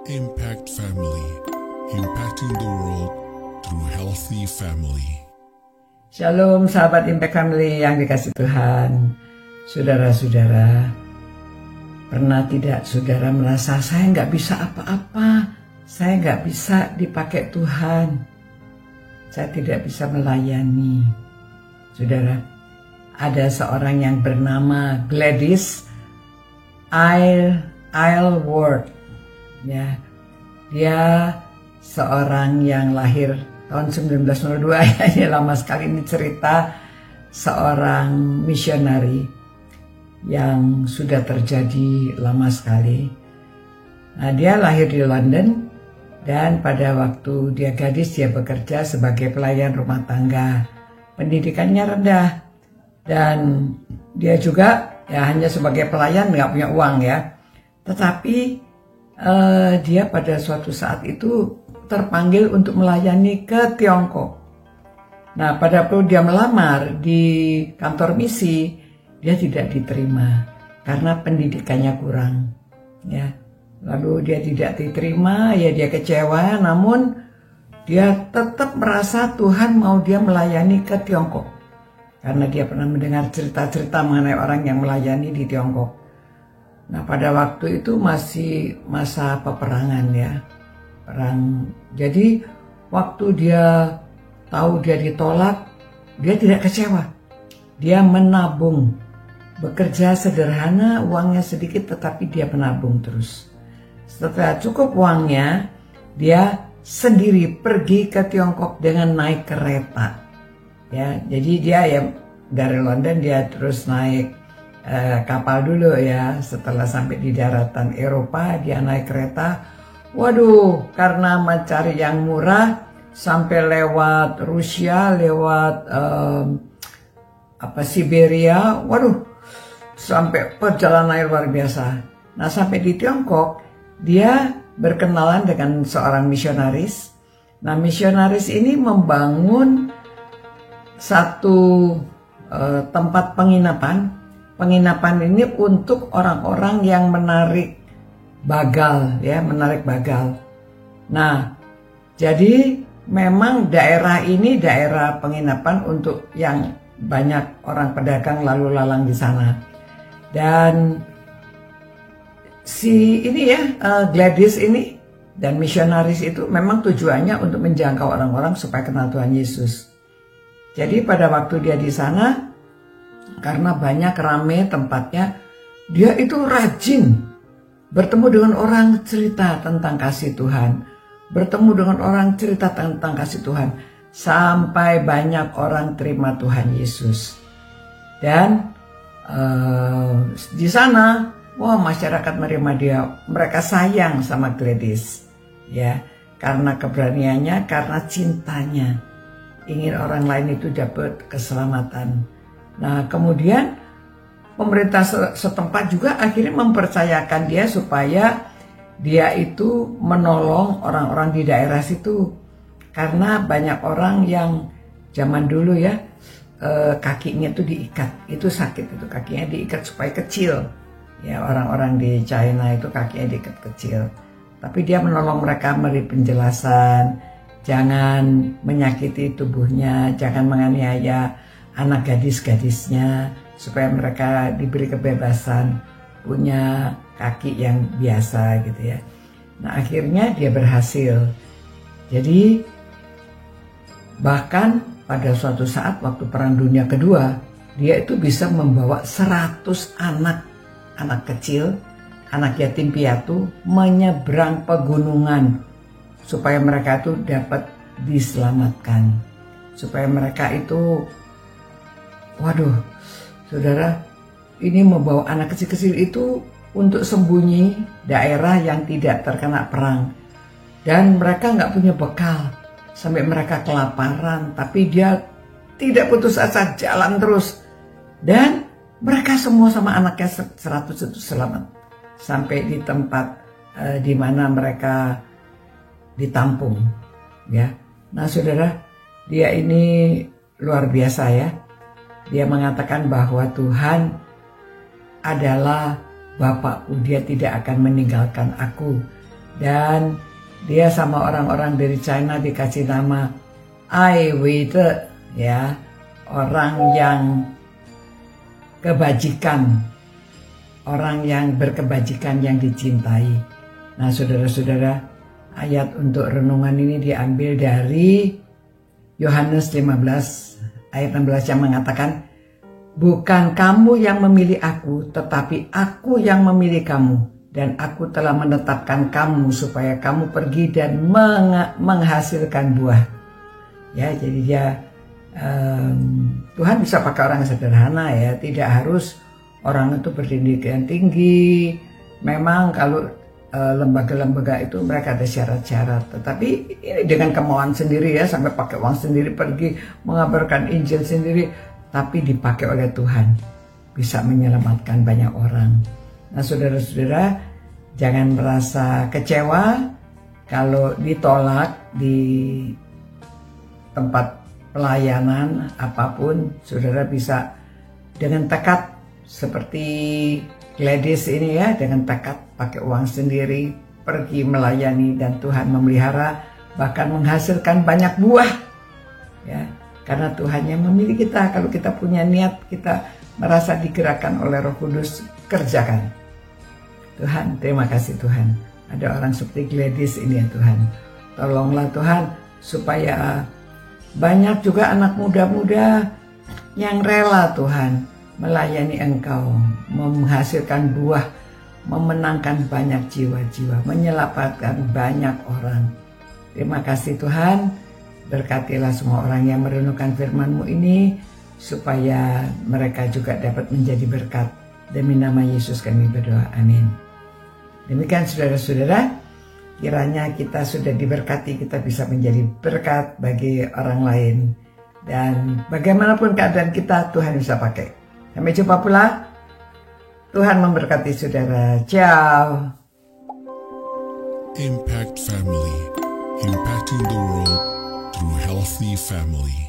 Impact Family, impacting the world through healthy family. Shalom sahabat Impact Family yang dikasih Tuhan. Saudara-saudara, pernah tidak saudara merasa saya nggak bisa apa-apa, saya nggak bisa dipakai Tuhan, saya tidak bisa melayani. Saudara, ada seorang yang bernama Gladys Aylward. Ya, dia seorang yang lahir tahun 1902. Ini lama sekali, ini cerita seorang misionari yang sudah terjadi lama sekali. Nah, dia lahir di London dan pada waktu dia gadis dia bekerja sebagai pelayan rumah tangga. Pendidikannya rendah dan dia juga ya hanya sebagai pelayan, nggak punya uang ya. Tetapi dia pada suatu saat itu terpanggil untuk melayani ke Tiongkok. Nah, pada waktu dia melamar di kantor misi, dia tidak diterima karena pendidikannya kurang. Ya, lalu dia tidak diterima, ya dia kecewa. Namun dia tetap merasa Tuhan mau dia melayani ke Tiongkok karena dia pernah mendengar cerita-cerita mengenai orang yang melayani di Tiongkok. Nah, pada waktu itu masih masa peperangan ya, perang. Jadi waktu dia tahu dia ditolak, dia tidak kecewa. Dia menabung, bekerja sederhana, uangnya sedikit tetapi dia menabung terus. Setelah cukup uangnya, dia sendiri pergi ke Tiongkok dengan naik kereta. Ya, jadi dia ya dari London dia terus naik kapal dulu ya. Setelah sampai di daratan Eropa, dia naik kereta. Waduh, karena mencari yang murah, sampai lewat Rusia, lewat Siberia. Waduh, sampai perjalanan luar biasa. Nah, sampai di Tiongkok, dia berkenalan dengan seorang misionaris. Nah, misionaris ini membangun satu tempat penginapan. Penginapan ini untuk orang-orang yang menarik bagal ya, menarik bagal. Nah, jadi memang daerah ini daerah penginapan untuk yang banyak orang pedagang lalu lalang di sana. Dan si ini ya, Gladys ini dan misionaris itu memang tujuannya untuk menjangkau orang-orang supaya kenal Tuhan Yesus. Jadi pada waktu dia di sana, karena banyak rame tempatnya, dia itu rajin bertemu dengan orang cerita tentang kasih Tuhan, bertemu dengan orang cerita tentang kasih Tuhan, sampai banyak orang terima Tuhan Yesus. Dan di sana, wah, masyarakat menerima dia, mereka sayang sama Gladys, ya, karena keberaniannya, karena cintanya, ingin orang lain itu dapat keselamatan. Nah, kemudian pemerintah setempat juga akhirnya mempercayakan dia supaya dia itu menolong orang-orang di daerah situ. Karena banyak orang yang zaman dulu ya, kakinya itu diikat, itu sakit, itu kakinya diikat supaya kecil. Ya, orang-orang di China itu kakinya diikat kecil. Tapi dia menolong mereka, memberi penjelasan, jangan menyakiti tubuhnya, jangan menganiaya anak gadis-gadisnya, supaya mereka diberi kebebasan, punya kaki yang biasa gitu ya. Nah, akhirnya dia berhasil. Jadi bahkan pada suatu saat waktu Perang Dunia Kedua, dia itu bisa membawa 100 anak kecil, anak yatim piatu, menyeberang pegunungan supaya mereka itu dapat diselamatkan, supaya mereka itu, waduh, saudara, ini membawa anak kecil-kecil itu untuk sembunyi daerah yang tidak terkena perang. Dan mereka nggak punya bekal, sampai mereka kelaparan. Tapi dia tidak putus asa, jalan terus. Dan mereka semua sama anaknya 100 itu selamat. Sampai di tempat di mana mereka ditampung. Ya. Nah, saudara, dia ini luar biasa ya. Dia mengatakan bahwa Tuhan adalah Bapakku, dia tidak akan meninggalkan aku. Dan dia sama orang-orang dari China dikasih nama Ai Wei Te, ya, orang yang kebajikan, orang yang berkebajikan yang dicintai. Nah, saudara-saudara, ayat untuk renungan ini diambil dari Yohanes 15 ayat 16 yang mengatakan, bukan kamu yang memilih aku, tetapi aku yang memilih kamu, dan aku telah menetapkan kamu supaya kamu pergi dan menghasilkan buah. Ya, jadi dia Tuhan bisa pakai orang sederhana, ya, tidak harus orang itu berpendidikan tinggi. Memang kalau lembaga-lembaga itu mereka ada syarat-syarat, tetapi ini dengan kemauan sendiri, ya, sampai pakai uang sendiri pergi mengabarkan Injil sendiri, tapi dipakai oleh Tuhan bisa menyelamatkan banyak orang. Nah, saudara-saudara, jangan merasa kecewa kalau ditolak di tempat pelayanan apapun. Saudara bisa dengan tekad seperti Gladys ini, ya, dengan tekad pakai uang sendiri pergi melayani dan Tuhan memelihara, bahkan menghasilkan banyak buah, ya, karena Tuhan yang memilih kita. Kalau kita punya niat, kita merasa digerakkan oleh Roh Kudus, kerjakan. Tuhan, terima kasih Tuhan, ada orang seperti Gladys ini, ya Tuhan. Tolonglah Tuhan supaya banyak juga anak muda-muda yang rela Tuhan melayani Engkau, menghasilkan buah, memenangkan banyak jiwa-jiwa, menyelamatkan banyak orang. Terima kasih Tuhan, berkatilah semua orang yang merenungkan firman-Mu ini, supaya mereka juga dapat menjadi berkat. Demi nama Yesus kami berdoa, amin. Demikian saudara-saudara, kiranya kita sudah diberkati, kita bisa menjadi berkat bagi orang lain. Dan bagaimanapun keadaan kita, Tuhan bisa pakai. Sampai jumpa pula. Tuhan memberkati saudara. Ciao. Impact Family, impacting the world through healthy family.